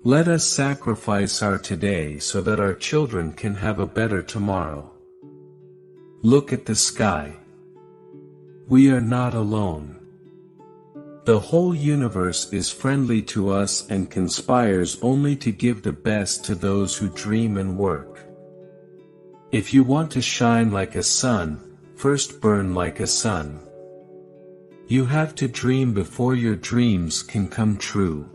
Let us sacrifice our today so that our children can have a better tomorrow. Look at the sky. We are not alone. The whole universe is friendly to us and conspires only to give the best to those who dream and work. If you want to shine like a sun, first burn like a sun. You have to dream before your dreams can come true.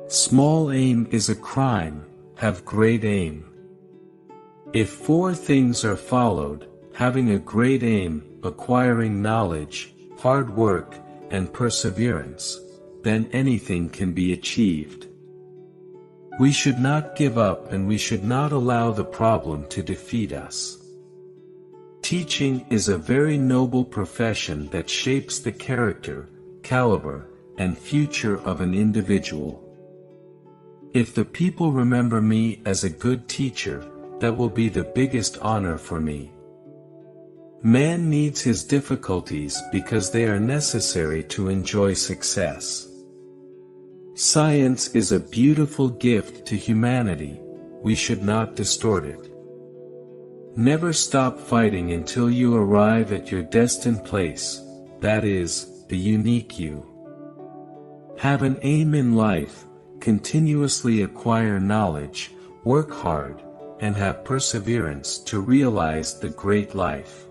Small aim is a crime, have great aim. If four things are followed, having a great aim, acquiring knowledge, hard work, and perseverance, then anything can be achieved. We should not give up and we should not allow the problem to defeat us. Teaching is a very noble profession that shapes the character, caliber, and future of an individual. If the people remember me as a good teacher, that will be the biggest honor for me. Man needs his difficulties because they are necessary to enjoy success. Science is a beautiful gift to humanity, we should not distort it. Never stop fighting until you arrive at your destined place, that is, the unique you. Have an aim in life, continuously acquire knowledge, work hard, and have perseverance to realize the great life.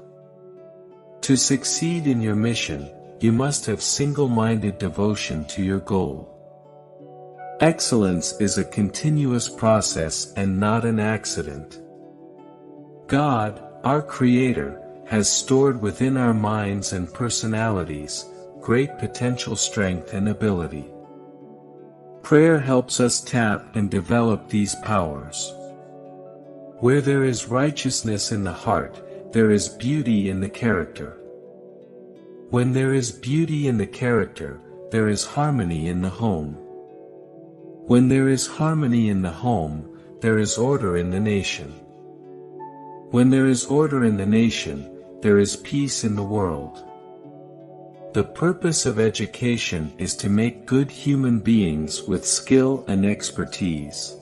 To succeed in your mission, you must have single-minded devotion to your goal. Excellence is a continuous process and not an accident. God, our Creator, has stored within our minds and personalities great potential strength and ability. Prayer helps us tap and develop these powers. Where there is righteousness in the heart, there is beauty in the character. When there is beauty in the character, there is harmony in the home. When there is harmony in the home, there is order in the nation. When there is order in the nation, there is peace in the world. The purpose of education is to make good human beings with skill and expertise.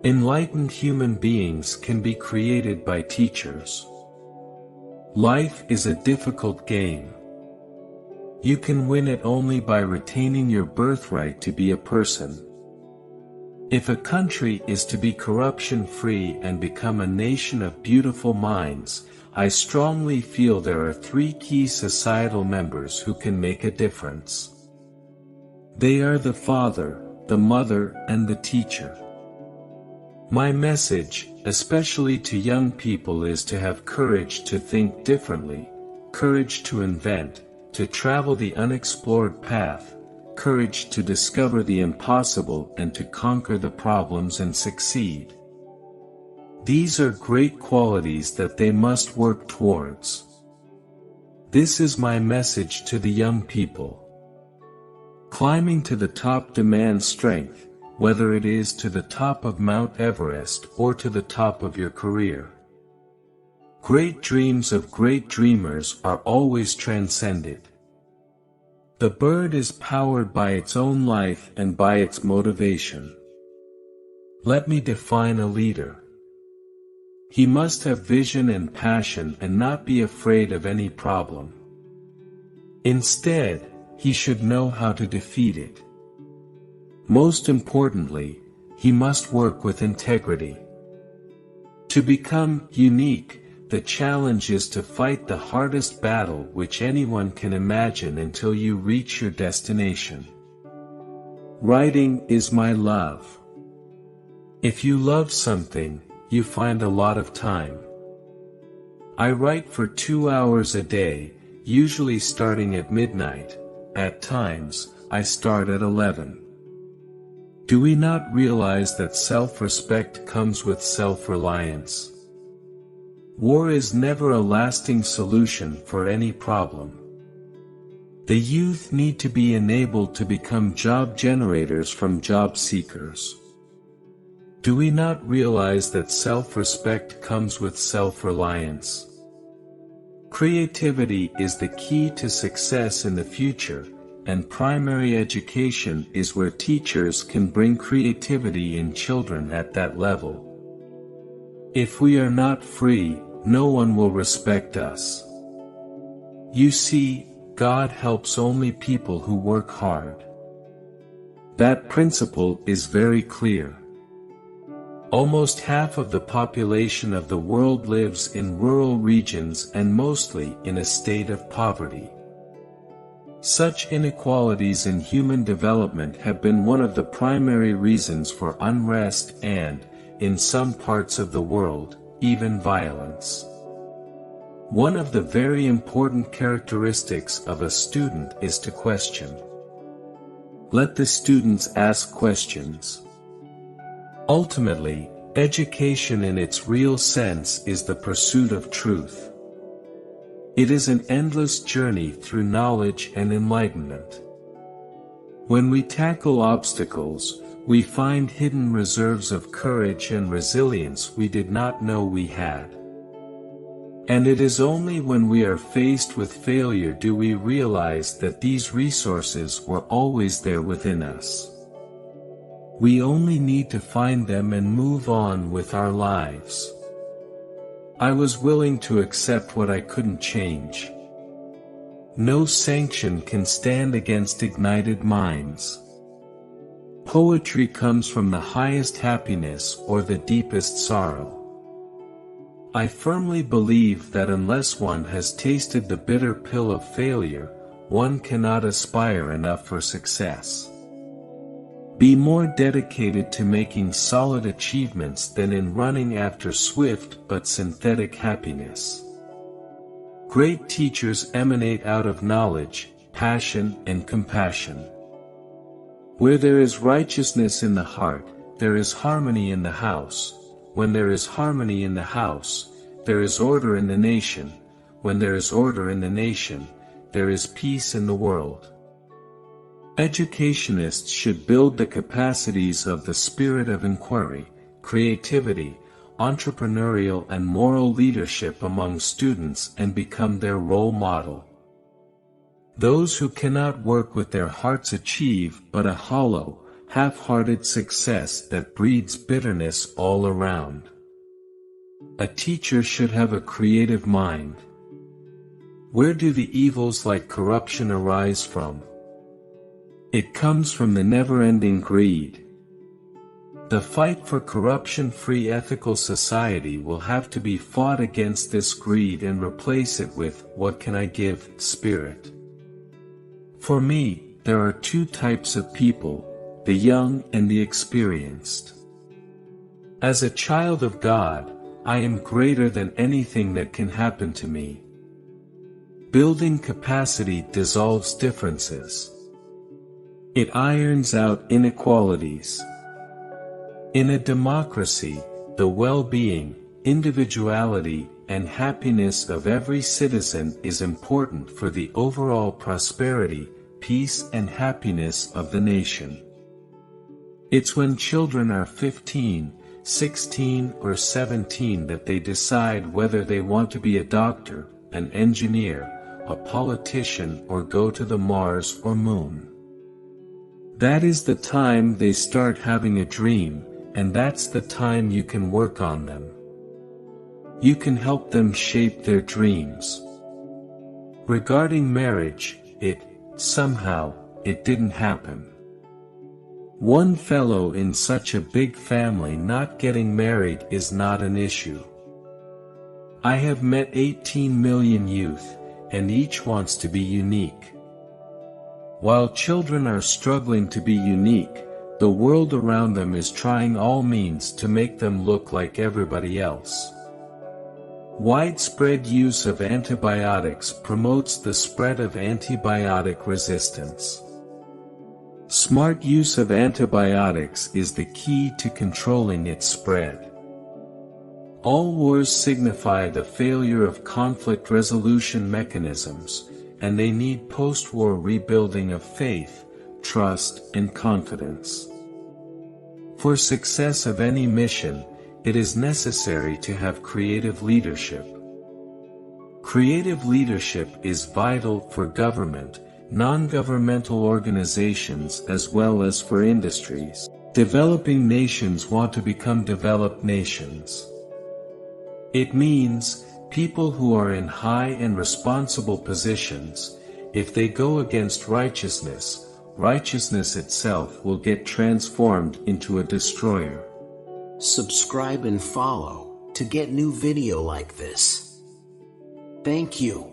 Enlightened human beings can be created by teachers. Life is a difficult game. You can win it only by retaining your birthright to be a person. If a country is to be corruption-free and become a nation of beautiful minds, I strongly feel there are three key societal members who can make a difference. They are the father, the mother, and the teacher. My message, especially to young people, is to have courage to think differently, courage to invent, to travel the unexplored path, courage to discover the impossible and to conquer the problems and succeed. These are great qualities that they must work towards. This is my message to the young people. Climbing to the top demands strength, whether it is to the top of Mount Everest or to the top of your career. Great dreams of great dreamers are always transcended. The bird is powered by its own life and by its motivation. Let me define a leader. He must have vision and passion and not be afraid of any problem. Instead, he should know how to defeat it. Most importantly, he must work with integrity. To become unique, the challenge is to fight the hardest battle which anyone can imagine until you reach your destination. Writing is my love. If you love something, you find a lot of time. I write for 2 hours a day, usually starting at midnight. At times, I start at 11. Do we not realize that self-respect comes with self-reliance? War is never a lasting solution for any problem. The youth need to be enabled to become job generators from job seekers. Do we not realize that self-respect comes with self-reliance? Creativity is the key to success in the future, and primary education is where teachers can bring creativity in children at that level. If we are not free, no one will respect us. You see, God helps only people who work hard. That principle is very clear. Almost half of the population of the world lives in rural regions and mostly in a state of poverty. Such inequalities in human development have been one of the primary reasons for unrest and, in some parts of the world, even violence. One of the very important characteristics of a student is to question. Let the students ask questions. Ultimately, education in its real sense is the pursuit of truth. It is an endless journey through knowledge and enlightenment. When we tackle obstacles, we find hidden reserves of courage and resilience we did not know we had. And it is only when we are faced with failure do we realize that these resources were always there within us. We only need to find them and move on with our lives. I was willing to accept what I couldn't change. No sanction can stand against ignited minds. Poetry comes from the highest happiness or the deepest sorrow. I firmly believe that unless one has tasted the bitter pill of failure, one cannot aspire enough for success. Be more dedicated to making solid achievements than in running after swift but synthetic happiness. Great teachers emanate out of knowledge, passion, and compassion. Where there is righteousness in the heart, there is harmony in the house. When there is harmony in the house, there is order in the nation. When there is order in the nation, there is peace in the world. Educationists should build the capacities of the spirit of inquiry, creativity, entrepreneurial and moral leadership among students and become their role model. Those who cannot work with their hearts achieve but a hollow, half-hearted success that breeds bitterness all around. A teacher should have a creative mind. Where do the evils like corruption arise from? It comes from the never-ending greed. The fight for corruption-free ethical society will have to be fought against this greed and replace it with, what can I give, spirit. For me, there are two types of people, the young and the experienced. As a child of God, I am greater than anything that can happen to me. Building capacity dissolves differences. It irons out inequalities. In a democracy, the well-being, individuality, and happiness of every citizen is important for the overall prosperity, peace, and happiness of the nation. It's when children are 15, 16, or 17 that they decide whether they want to be a doctor, an engineer, a politician, or go to the Mars or Moon. That is the time they start having a dream, and that's the time you can work on them. You can help them shape their dreams. Regarding marriage, it didn't happen. One fellow in such a big family not getting married is not an issue. I have met 18 million youth, and each wants to be unique. While children are struggling to be unique, the world around them is trying all means to make them look like everybody else. Widespread use of antibiotics promotes the spread of antibiotic resistance. Smart use of antibiotics is the key to controlling its spread. All wars signify the failure of conflict resolution mechanisms, and they need post-war rebuilding of faith, trust, and confidence. For success of any mission, it is necessary to have creative leadership. Creative leadership is vital for government, non-governmental organizations as well as for industries. Developing nations want to become developed nations. It means people who are in high and responsible positions, if they go against righteousness, righteousness itself will get transformed into a destroyer. Subscribe and follow to get new video like this. Thank you.